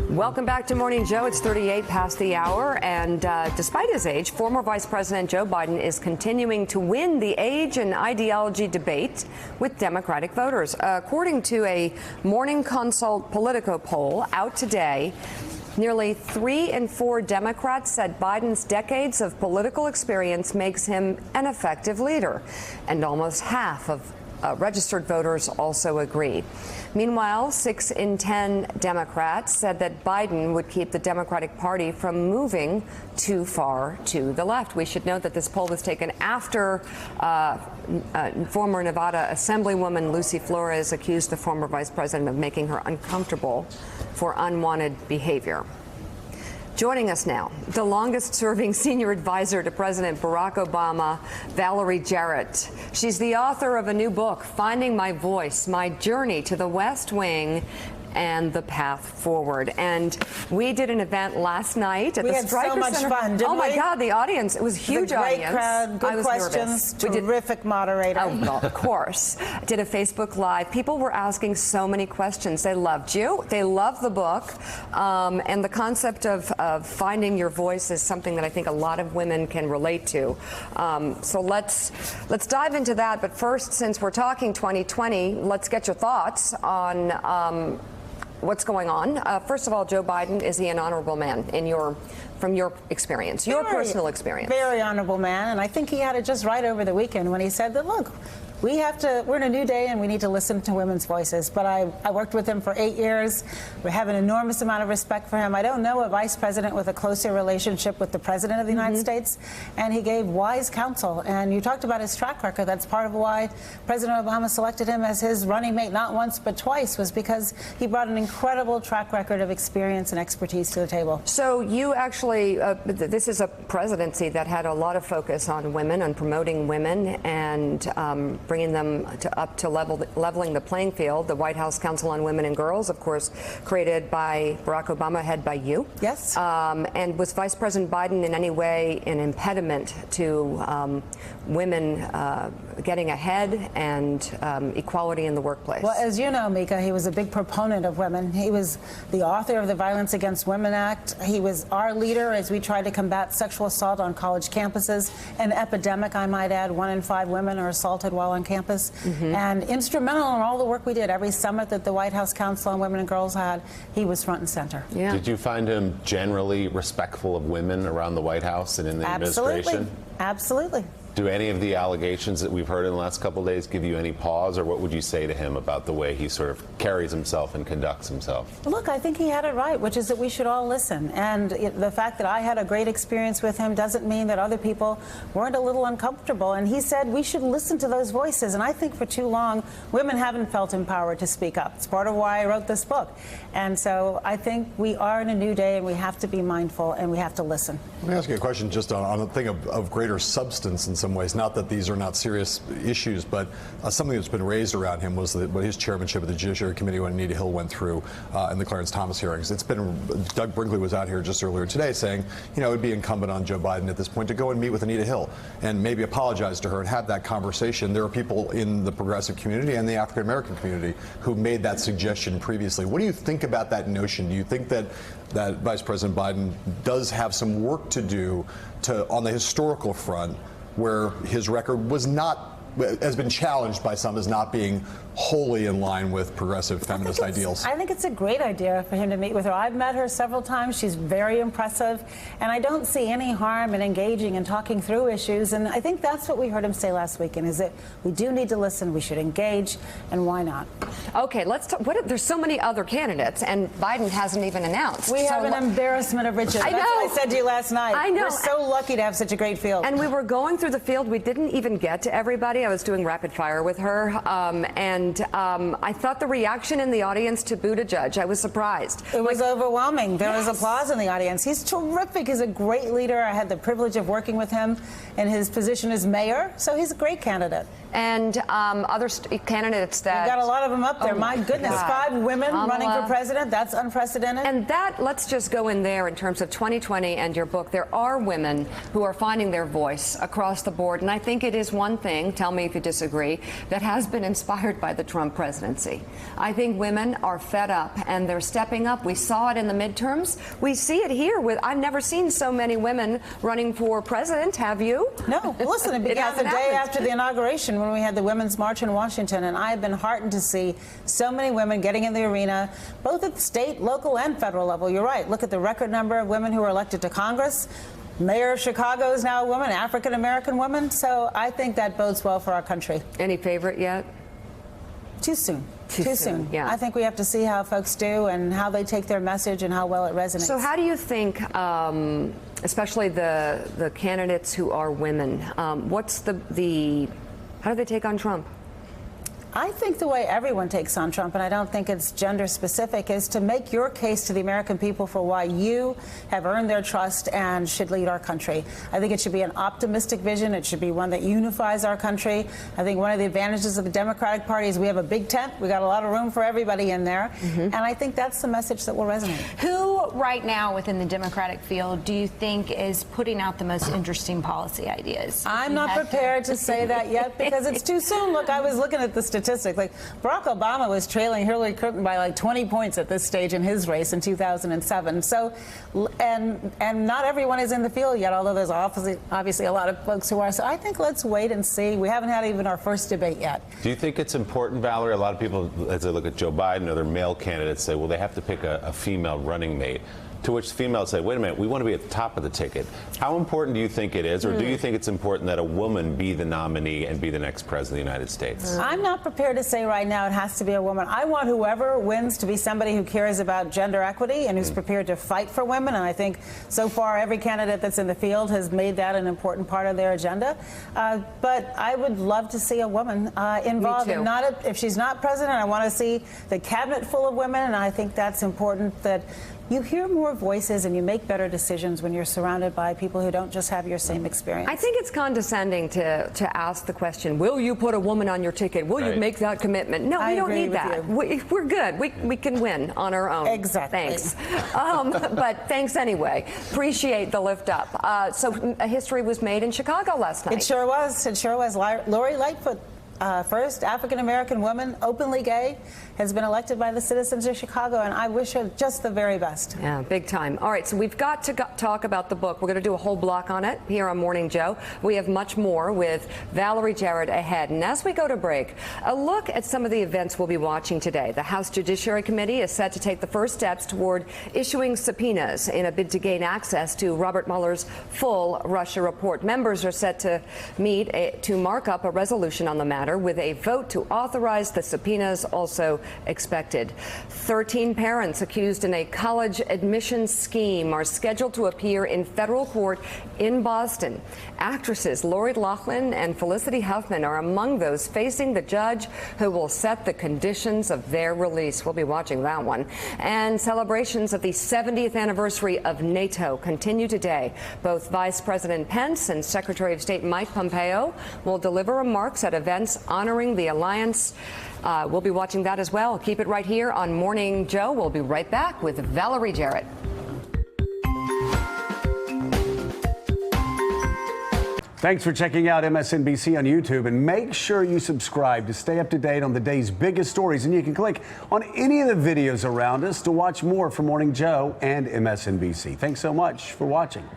Welcome back to Morning Joe. It's 38 past the hour, and despite his age, former Vice President Joe Biden is continuing to win the age and ideology debate with Democratic voters. According to a Morning Consult Politico poll out today, nearly 3 in 4 Democrats said Biden's decades of political experience makes him an effective leader, and almost half of registered voters also agree. Meanwhile, 6 in 10 Democrats said that Biden would keep the Democratic Party from moving too far to the left. We should note that this poll was taken after former Nevada Assemblywoman Lucy Flores accused the former vice president of making her uncomfortable for unwanted behavior. Joining us now, the longest-serving senior advisor to President Barack Obama, Valerie Jarrett. She's the author of a new book, Finding My Voice, My Journey to the West Wing and the Path Forward. And we did an event last night at the Stryker Center. We had so much fun, didn't we? Oh my God, the audience, it was a huge audience. Great crowd, good questions, terrific moderator. Oh, well, of course. Did a Facebook Live. People were asking so many questions. They loved you. They loved the book. And the concept of finding your voice is something that I think a lot of women can relate to. So let's dive into that. But first, since we're talking 2020, let's get your thoughts on what's going on. First of all, Joe Biden, is he an honorable man from your experience, your personal experience? Very honorable man, and I think he had it just right over the weekend when he said that, look, we're in a new day and we need to listen to women's voices. But I worked with him for 8 years. We have an enormous amount of respect for him. I don't know a vice president with a closer relationship with the president of the United States. And he gave wise counsel. And you talked about his track record. That's part of why President Obama selected him as his running mate not once but twice, was because he brought an incredible track record of experience and expertise to the table. So you actually, this is a presidency that had a lot of focus on women, on promoting women, and bringing them up to leveling the playing field. The White House Council on Women and Girls, of course, created by Barack Obama, head by you. Yes. And was Vice President Biden in any way an impediment to women getting ahead and equality in the workplace? Well, as you know, Mika, he was a big proponent of women. He was the author of the Violence Against Women Act. He was our leader as we tried to combat sexual assault on college campuses, an epidemic, I might add. 1 in 5 women are assaulted while on campus, and instrumental in all the work we did. Every summit that the White House Council on Women and Girls had, he was front and center. Yeah. Did you find him generally respectful of women around the White House and in the administration? Absolutely. Do any of the allegations that we've heard in the last couple of days give you any pause, or what would you say to him about the way he sort of carries himself and conducts himself? Look, I think he had it right, which is that we should all listen. And the fact that I had a great experience with him doesn't mean that other people weren't a little uncomfortable. And he said we should listen to those voices. And I think for too long, women haven't felt empowered to speak up. It's part of why I wrote this book. And so I think we are in a new day, and we have to be mindful, and we have to listen. Let me ask you a question just on a thing of greater substance in some ways. Not that these are not serious issues, but something that's been raised around him was what his chairmanship of the Judiciary Committee when Anita Hill went through in the Clarence Thomas hearings. It's been, Doug Brinkley was out here just earlier today saying, you know, it would be incumbent on Joe Biden at this point to go and meet with Anita Hill and maybe apologize to her and have that conversation. There are people in the progressive community and the African American community who made that suggestion previously. What do you think about that notion? Do you think that Vice President Biden does have some work to do on the historical front, where his record has been challenged by some as not being wholly in line with progressive feminist ideals? I think it's a great idea for him to meet with her. I've met her several times. She's very impressive. And I don't see any harm in engaging and talking through issues. And I think that's what we heard him say last weekend, is that we do need to listen, we should engage, and why not? Okay, let's talk. There's so many other candidates, and Biden hasn't even announced. We have an embarrassment of riches. I know. That's what I said to you last night. I know. We're so lucky to have such a great field. And we were going through the field. We didn't even get to everybody. I was doing rapid fire with her, and I thought the reaction in the audience to Buttigieg, I was surprised. It was overwhelming. There was applause in the audience. He's terrific. He's a great leader. I had the privilege of working with him in his position as mayor, so he's a great candidate. And other candidates that... We've got a lot of them up up there. My goodness, God. 5 women running for Kamala. president. That's unprecedented. And that, let's just go in there in terms of 2020 and your book. There are women who are finding their voice across the board. And I think it is one thing, tell me if you disagree, that has been inspired by the Trump presidency. I think women are fed up and they're stepping up. We saw it in the midterms. We see it here. I've never seen so many women running for president. Have you? No. Well, listen, it began the hasn't day happened. after the inauguration when we had the Women's March in Washington. And I have been heartened to see so many women getting in the arena, both at the state, local, and federal level. You're right. Look at the record number of women who are elected to Congress. Mayor of Chicago is now a woman, African-American woman. So I think that bodes well for our country. Any favorite yet? Too soon. Too soon, yeah. I think we have to see how folks do and how they take their message and how well it resonates. So how do you think, especially the candidates who are women, what's how do they take on Trump? I think the way everyone takes on Trump, and I don't think it's gender specific, is to make your case to the American people for why you have earned their trust and should lead our country. I think it should be an optimistic vision. It should be one that unifies our country. I think one of the advantages of the Democratic Party is we have a big tent. We got a lot of room for everybody in there. And I think that's the message that will resonate. Who right now within the Democratic field do you think is putting out the most interesting policy ideas? I'm not prepared to say that yet because it's too soon. Look, I was looking at the statistics. Like Barack Obama was trailing Hillary Clinton by like 20 points at this stage in his race in 2007. So, and not everyone is in the field yet, although there's obviously a lot of folks who are. So I think let's wait and see. We haven't had even our first debate yet. Do you think it's important, Valerie? A lot of people, as they look at Joe Biden or other male candidates, say, well, they have to pick a female running mate. To which females say, wait a minute, we want to be at the top of the ticket. How important do you think it is, or do you think it's important that a woman be the nominee and be the next president of the United States? I'm not prepared to say right now it has to be a woman. I want whoever wins to be somebody who cares about gender equity and who's prepared to fight for women. And I think so far every candidate that's in the field has made that an important part of their agenda. But I would love to see a woman involved. Me too. And if she's not president, I want to see the cabinet full of women. And I think that's important that you hear more voices and you make better decisions when you're surrounded by people who don't just have your same experience. I think it's condescending to ask the question, will you put a woman on your ticket? Will you make that commitment? No, we don't need that. We're good. We can win on our own. Exactly. Thanks. But thanks anyway. Appreciate the lift up. So a history was made in Chicago last night. It sure was. It sure was. Lori Lightfoot, first African-American woman, openly gay, has been elected by the citizens of Chicago, and I wish her just the very best. Yeah, big time. All right, so we've got to talk about the book. We're going to do a whole block on it here on Morning Joe. We have much more with Valerie Jarrett ahead. And as we go to break, a look at some of the events we'll be watching today. The House Judiciary Committee is set to take the first steps toward issuing subpoenas in a bid to gain access to Robert Mueller's full Russia report. Members are set to meet to mark up a resolution on the matter, with a vote to authorize the subpoenas also expected. 13 parents accused in a college admissions scheme are scheduled to appear in federal court in Boston. Actresses Lori Loughlin and Felicity Huffman are among those facing the judge who will set the conditions of their release. We'll be watching that one. And celebrations of the 70th anniversary of NATO continue today. Both Vice President Pence and Secretary of State Mike Pompeo will deliver remarks at events honoring the alliance. We'll be watching that as well. Keep it right here on Morning Joe. We'll be right back with Valerie Jarrett. Thanks for checking out MSNBC on YouTube, and make sure you subscribe to stay up to date on the day's biggest stories. And you can click on any of the videos around us to watch more from Morning Joe and MSNBC. Thanks so much for watching.